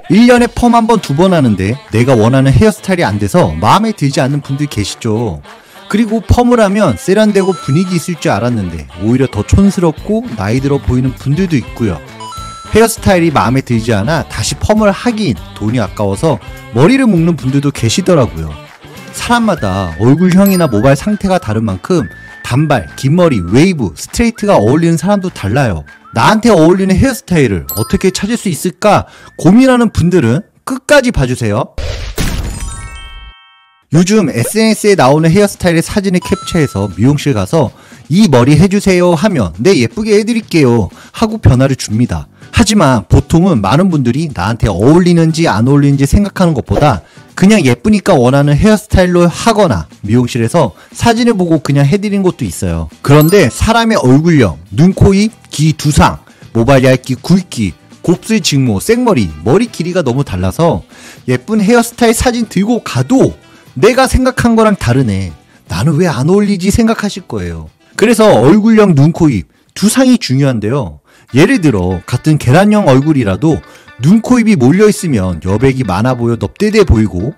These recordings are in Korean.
1년에 펌 한 번, 두 번 하는데 내가 원하는 헤어스타일이 안 돼서 마음에 들지 않는 분들 계시죠. 그리고 펌을 하면 세련되고 분위기 있을 줄 알았는데 오히려 더 촌스럽고 나이 들어 보이는 분들도 있고요. 헤어스타일이 마음에 들지 않아 다시 펌을 하긴 돈이 아까워서 머리를 묶는 분들도 계시더라고요. 사람마다 얼굴형이나 모발 상태가 다른 만큼 단발, 긴 머리, 웨이브, 스트레이트가 어울리는 사람도 달라요. 나한테 어울리는 헤어스타일을 어떻게 찾을 수 있을까 고민하는 분들은 끝까지 봐주세요. 요즘 SNS에 나오는 헤어스타일의 사진을 캡처해서 미용실 가서 이 머리 해주세요 하면 네 예쁘게 해드릴게요 하고 변화를 줍니다. 하지만 보통은 많은 분들이 나한테 어울리는지 안 어울리는지 생각하는 것보다 그냥 예쁘니까 원하는 헤어스타일로 하거나 미용실에서 사진을 보고 그냥 해드린 것도 있어요. 그런데 사람의 얼굴형, 눈, 코, 입, 귀, 두상, 모발 얇기, 굵기, 곱슬, 직모, 생머리, 머리 길이가 너무 달라서 예쁜 헤어스타일 사진 들고 가도 내가 생각한 거랑 다르네, 나는 왜 안 어울리지 생각하실 거예요. 그래서 얼굴형, 눈, 코, 입, 두상이 중요한데요. 예를 들어 같은 계란형 얼굴이라도 눈, 코, 입이 몰려있으면 여백이 많아 보여 넙대대 보이고,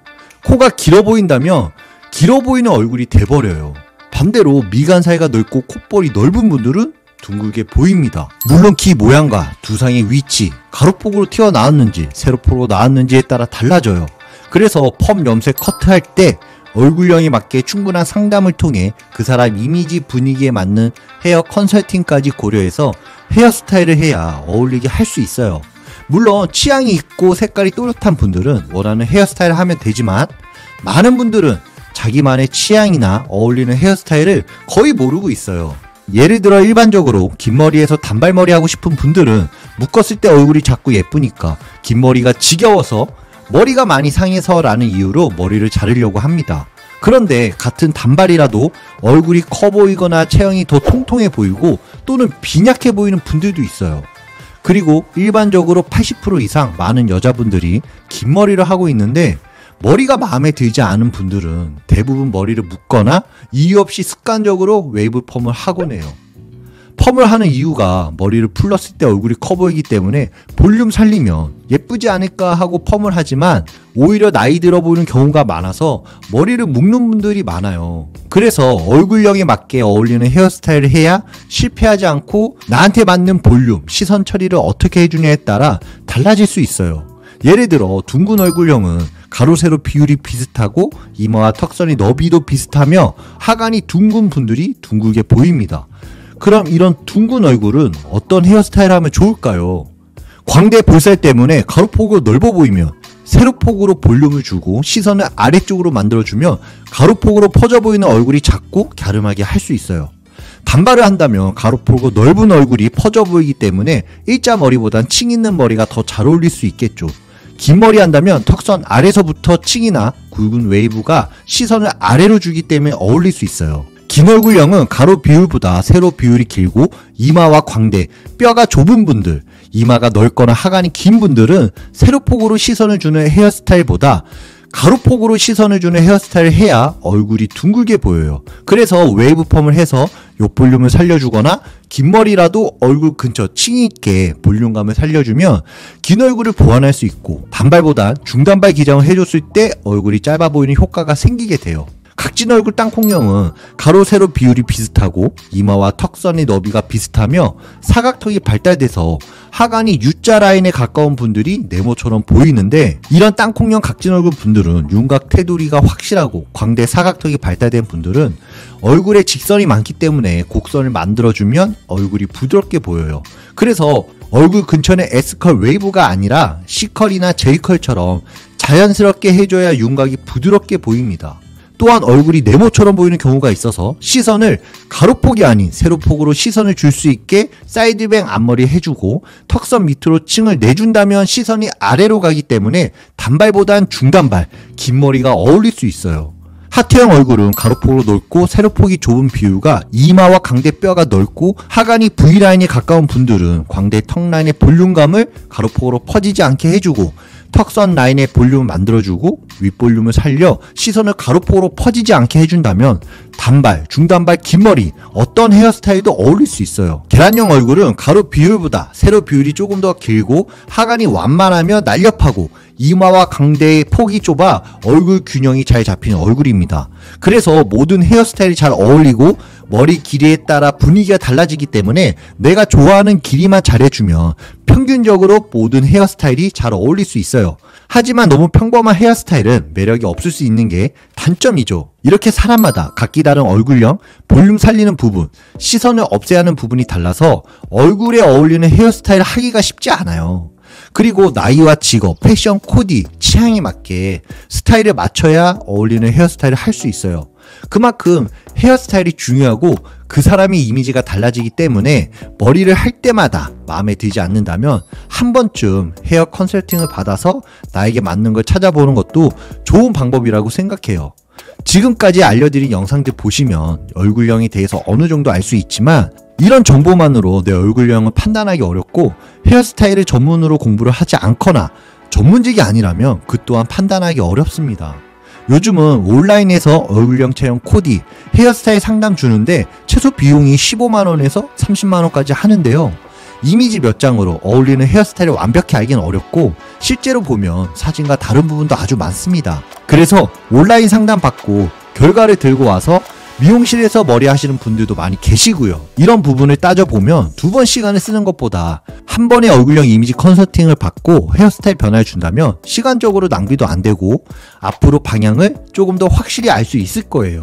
코가 길어 보인다면 길어 보이는 얼굴이 돼버려요. 반대로 미간 사이가 넓고 콧볼이 넓은 분들은 둥글게 보입니다. 물론 키 모양과 두상의 위치, 가로폭으로 튀어나왔는지 세로폭으로 나왔는지에 따라 달라져요. 그래서 펌, 염색, 커트할 때 얼굴형에 맞게 충분한 상담을 통해 그 사람 이미지, 분위기에 맞는 헤어 컨설팅까지 고려해서 헤어스타일을 해야 어울리게 할 수 있어요. 물론 취향이 있고 색깔이 또렷한 분들은 원하는 헤어스타일을 하면 되지만 많은 분들은 자기만의 취향이나 어울리는 헤어스타일을 거의 모르고 있어요. 예를 들어 일반적으로 긴 머리에서 단발머리 하고 싶은 분들은 묶었을 때 얼굴이 자꾸 예쁘니까 긴 머리가 지겨워서 머리가 많이 상해서 라는 이유로 머리를 자르려고 합니다. 그런데 같은 단발이라도 얼굴이 커 보이거나 체형이 더 통통해 보이고 또는 빈약해 보이는 분들도 있어요. 그리고 일반적으로 80% 이상 많은 여자분들이 긴 머리를 하고 있는데 머리가 마음에 들지 않은 분들은 대부분 머리를 묶거나 이유 없이 습관적으로 웨이브 펌을 하곤 해요. 펌을 하는 이유가 머리를 풀렀을 때 얼굴이 커 보이기 때문에 볼륨 살리면 예쁘지 않을까 하고 펌을 하지만 오히려 나이 들어 보이는 경우가 많아서 머리를 묶는 분들이 많아요. 그래서 얼굴형에 맞게 어울리는 헤어스타일을 해야 실패하지 않고 나한테 맞는 볼륨, 시선 처리를 어떻게 해주냐에 따라 달라질 수 있어요. 예를 들어 둥근 얼굴형은 가로 세로 비율이 비슷하고 이마와 턱선의 너비도 비슷하며 하관이 둥근 분들이 둥글게 보입니다. 그럼 이런 둥근 얼굴은 어떤 헤어스타일 하면 좋을까요? 광대 볼살 때문에 가로폭으로 넓어 보이면 세로폭으로 볼륨을 주고 시선을 아래쪽으로 만들어주면 가로폭으로 퍼져 보이는 얼굴이 작고 갸름하게 할 수 있어요. 단발을 한다면 가로폭으로 넓은 얼굴이 퍼져 보이기 때문에 일자 머리보단 층 있는 머리가 더 잘 어울릴 수 있겠죠. 긴 머리 한다면 턱선 아래서부터 층이나 굵은 웨이브가 시선을 아래로 주기 때문에 어울릴 수 있어요. 긴 얼굴형은 가로 비율보다 세로 비율이 길고 이마와 광대, 뼈가 좁은 분들, 이마가 넓거나 하관이 긴 분들은 세로폭으로 시선을 주는 헤어스타일보다 가로폭으로 시선을 주는 헤어스타일을 해야 얼굴이 둥글게 보여요. 그래서 웨이브 펌을 해서 옆볼륨을 살려주거나 긴 머리라도 얼굴 근처 층이 있게 볼륨감을 살려주면 긴 얼굴을 보완할 수 있고 단발보다 중단발 기장을 해줬을 때 얼굴이 짧아 보이는 효과가 생기게 돼요. 각진 얼굴 땅콩형은 가로 세로 비율이 비슷하고 이마와 턱선의 너비가 비슷하며 사각턱이 발달돼서 하관이 U자 라인에 가까운 분들이 네모처럼 보이는데 이런 땅콩형 각진 얼굴 분들은 윤곽 테두리가 확실하고 광대 사각턱이 발달된 분들은 얼굴에 직선이 많기 때문에 곡선을 만들어주면 얼굴이 부드럽게 보여요. 그래서 얼굴 근처는 S컬 웨이브가 아니라 C컬이나 J컬처럼 자연스럽게 해줘야 윤곽이 부드럽게 보입니다. 또한 얼굴이 네모처럼 보이는 경우가 있어서 시선을 가로폭이 아닌 세로폭으로 시선을 줄 수 있게 사이드뱅 앞머리 해주고 턱선 밑으로 층을 내준다면 시선이 아래로 가기 때문에 단발보단 중단발, 긴 머리가 어울릴 수 있어요. 하트형 얼굴은 가로폭으로 넓고 세로폭이 좁은 비율과 이마와 광대뼈가 넓고 하관이 V라인에 가까운 분들은 광대 턱 라인의 볼륨감을 가로폭으로 퍼지지 않게 해주고 턱선 라인의 볼륨을 만들어주고 윗볼륨을 살려 시선을 가로폭으로 퍼지지 않게 해준다면 단발, 중단발, 긴 머리 어떤 헤어스타일도 어울릴 수 있어요. 계란형 얼굴은 가로 비율보다 세로 비율이 조금 더 길고 하관이 완만하며 날렵하고 이마와 광대의 폭이 좁아 얼굴 균형이 잘 잡히는 얼굴입니다. 그래서 모든 헤어스타일이 잘 어울리고 머리 길이에 따라 분위기가 달라지기 때문에 내가 좋아하는 길이만 잘해주면 평균적으로 모든 헤어스타일이 잘 어울릴 수 있어요. 하지만 너무 평범한 헤어스타일은 매력이 없을 수 있는 게 단점이죠. 이렇게 사람마다 각기 다른 얼굴형, 볼륨 살리는 부분, 시선을 없애야 하는 부분이 달라서 얼굴에 어울리는 헤어스타일을 하기가 쉽지 않아요. 그리고 나이와 직업, 패션 코디, 취향에 맞게 스타일을 맞춰야 어울리는 헤어스타일을 할 수 있어요. 그만큼 헤어스타일이 중요하고 그 사람의 이미지가 달라지기 때문에 머리를 할 때마다 마음에 들지 않는다면 한 번쯤 헤어 컨설팅을 받아서 나에게 맞는 걸 찾아보는 것도 좋은 방법이라고 생각해요. 지금까지 알려드린 영상들 보시면 얼굴형에 대해서 어느 정도 알 수 있지만 이런 정보만으로 내 얼굴형을 판단하기 어렵고 헤어스타일을 전문으로 공부를 하지 않거나 전문직이 아니라면 그 또한 판단하기 어렵습니다. 요즘은 온라인에서 얼굴형 체형 코디, 헤어스타일 상담 주는데 최소 비용이 15만원에서 30만원까지 하는데요. 이미지 몇 장으로 어울리는 헤어스타일을 완벽히 알기는 어렵고 실제로 보면 사진과 다른 부분도 아주 많습니다. 그래서 온라인 상담 받고 결과를 들고 와서 미용실에서 머리 하시는 분들도 많이 계시고요. 이런 부분을 따져보면 2번 시간을 쓰는 것보다 한 번에 얼굴형 이미지 컨설팅을 받고 헤어스타일 변화를 준다면 시간적으로 낭비도 안 되고 앞으로 방향을 조금 더 확실히 알 수 있을 거예요.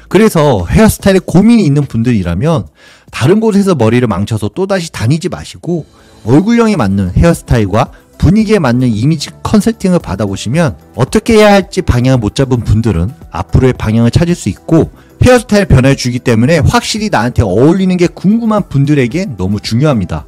그래서 헤어스타일에 고민이 있는 분들이라면 다른 곳에서 머리를 망쳐서 또다시 다니지 마시고 얼굴형에 맞는 헤어스타일과 분위기에 맞는 이미지 컨설팅을 받아보시면 어떻게 해야 할지 방향을 못 잡은 분들은 앞으로의 방향을 찾을 수 있고 헤어스타일 변화를 주기 때문에 확실히 나한테 어울리는 게 궁금한 분들에게 너무 중요합니다.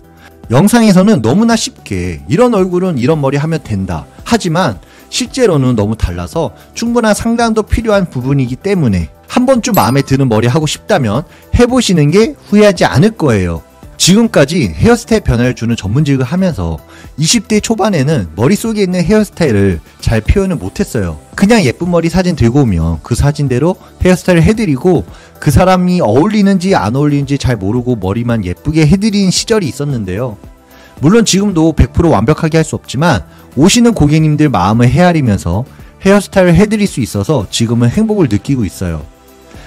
영상에서는 너무나 쉽게 이런 얼굴은 이런 머리 하면 된다. 하지만 실제로는 너무 달라서 충분한 상담도 필요한 부분이기 때문에 한 번쯤 마음에 드는 머리 하고 싶다면 해보시는 게 후회하지 않을 거예요. 지금까지 헤어스타일 변화를 주는 전문직을 하면서 20대 초반에는 머릿속에 있는 헤어스타일을 잘 표현을 못했어요. 그냥 예쁜 머리 사진 들고 오면 그 사진대로 헤어스타일을 해드리고 그 사람이 어울리는지 안 어울리는지 잘 모르고 머리만 예쁘게 해드리는 시절이 있었는데요. 물론 지금도 100% 완벽하게 할 수 없지만 오시는 고객님들 마음을 헤아리면서 헤어스타일을 해드릴 수 있어서 지금은 행복을 느끼고 있어요.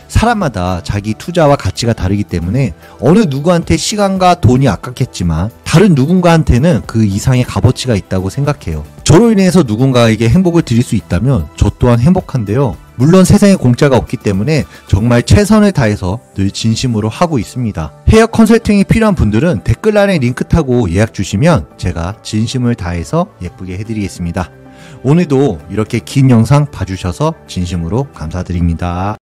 사람마다 자기 투자와 가치가 다르기 때문에 어느 누구한테 시간과 돈이 아깝겠지만 다른 누군가한테는 그 이상의 값어치가 있다고 생각해요. 저로 인해서 누군가에게 행복을 드릴 수 있다면 저 또한 행복한데요. 물론 세상에 공짜가 없기 때문에 정말 최선을 다해서 늘 진심으로 하고 있습니다. 헤어 컨설팅이 필요한 분들은 댓글란에 링크 타고 예약 주시면 제가 진심을 다해서 예쁘게 해드리겠습니다. 오늘도 이렇게 긴 영상 봐주셔서 진심으로 감사드립니다.